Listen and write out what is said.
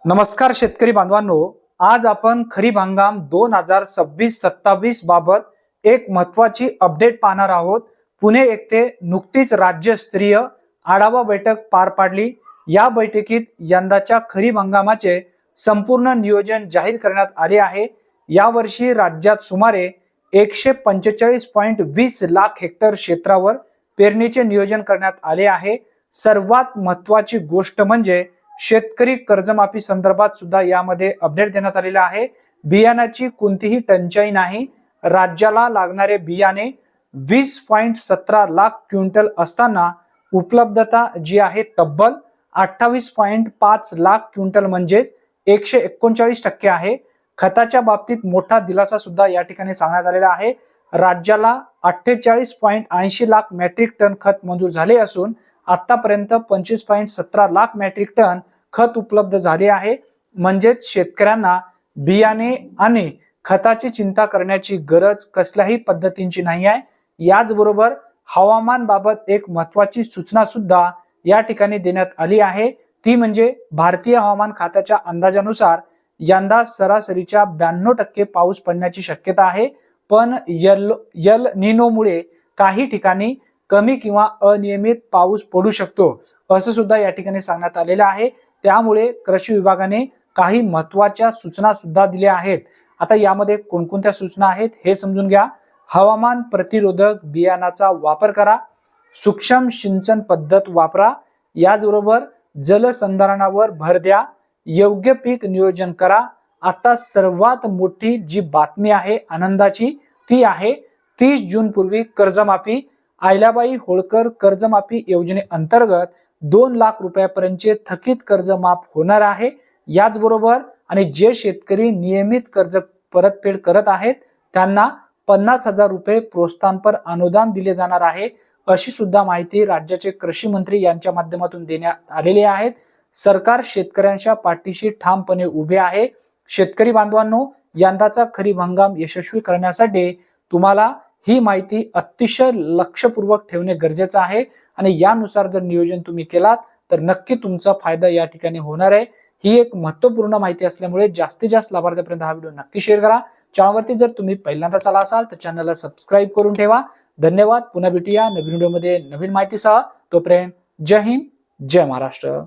नमस्कार शेतकरी बांधवांनो, आज आपण खरीप हंगाम 2026-27 बाबत एक महत्वाची अपडेट पाहणार आहोत। पुणे येथे नुकतीच राज्यस्तरीय आढावा बैठक पार पाडली। या बैठकीत यंदाच्या खरीप हंगामाचे संपूर्ण नियोजन जाहीर करण्यात आले आहे। यावर्षी राज्यात सुमारे 145.20 लाख हेक्टर क्षेत्रावर पेरणीचे नियोजन करण्यात आले आहे। सर्वात महत्वाची गोष्ट म्हणजे शेतकरी कर्जमाफी संदर्भात सुद्धा यामध्ये अपडेट देण्यात आलेला आहे। बियाणाची कोणतीही टंचाई नाही। राज्याला लागणारे बियाणे 20.17 लाख क्विंटल असताना उपलब्धता जी आहे तब्बल 28.5 लाख क्विंटल म्हणजे 139% आहे। खताच्या बाबतीत मोठा दिलासा सुद्धा या ठिकाणी सांगण्यात आलेला आहे। राज्याला 48.80 लाख मेट्रिक टन खत मंजूर झाले असून आतापर्यंत 25.17 लाख मेट्रिक टन खत उपलब्ध झाले आहे। म्हणजेच शेतकऱ्यांना बियाणे आणि खताची चिंता करण्याची गरज कसल्याही पद्धतींची नाही आहे। याचबरोबर हवामान बाबत एक महत्वाची सूचना सुद्धा या ठिकाणी देण्यात आली आहे। ती म्हणजे भारतीय हवामान खात्याच्या अंदाजानुसार यंदा सरासरीच्या 92% पाऊस पडण्याची शक्यता आहे। पण यल निनोमुळे काही ठिकाणी कमी किंवा अनियमित पाऊस पडू शकतो असं सुद्धा या ठिकाणी सांगण्यात आलेलं आहे। त्यामुळे कृषी विभागाने काही महत्त्वाच्या सूचना सुद्धा दिल्या आहेत। आता यामध्ये कोणकोणत्या सूचना आहेत हे समजून घ्या। हवामान प्रतिरोधक बियाणाचा वापर करा, सूक्ष्म सिंचन पद्धत वापरा, याचबरोबर जलसंधारणावर भर द्या, योग्य पीक नियोजन करा। आता सर्वात मोठी जी बातमी आहे आनंदाची ती आहे 30 जून पूर्वी कर्जमाफी। अहिल्याबाई होळकर कर्जमाफी योजनेअंतर्गत 2 लाख रुपयापर्यंतचे थकीत कर्ज माफ होणार आहे। याचबरोबर आणि जे शेतकरी नियमित कर्ज परतफेड करत आहेत त्यांना 50,000 रुपये प्रोत्साहनपर अनुदान दिले जाणार आहे, अशी सुद्धा माहिती राज्याचे कृषी मंत्री यांच्या माध्यमातून देण्यात आलेली आहे। सरकार शेतकऱ्यांच्या पाठीशी ठामपणे उभे आहे। शेतकरी बांधवांनो, यंदाचा खरीप हंगाम यशस्वी करण्यासाठी तुम्हाला ही माहिती अतिशय लक्षपूर्वक ठेवणे गरजेचे आहे आणि यानुसार जर नियोजन तुम्ही केलात तर नक्की तुमचा फायदा या ठिकाणी होणार आहे। ही एक महत्त्वपूर्ण माहिती असल्यामुळे जास्तीत जास्त लाभार्थ्यांपर्यंत हा व्हिडिओ नक्की शेअर करा। चॅनलवरती जर तुम्ही पहिल्यांदाच आला असाल तर चॅनलला सबस्क्राइब करून ठेवा। धन्यवाद। पुन्हा भेटूया नवीन व्हिडिओमध्ये नवीन माहितीसह। तोपर्यंत जय हिंद, जय महाराष्ट्र।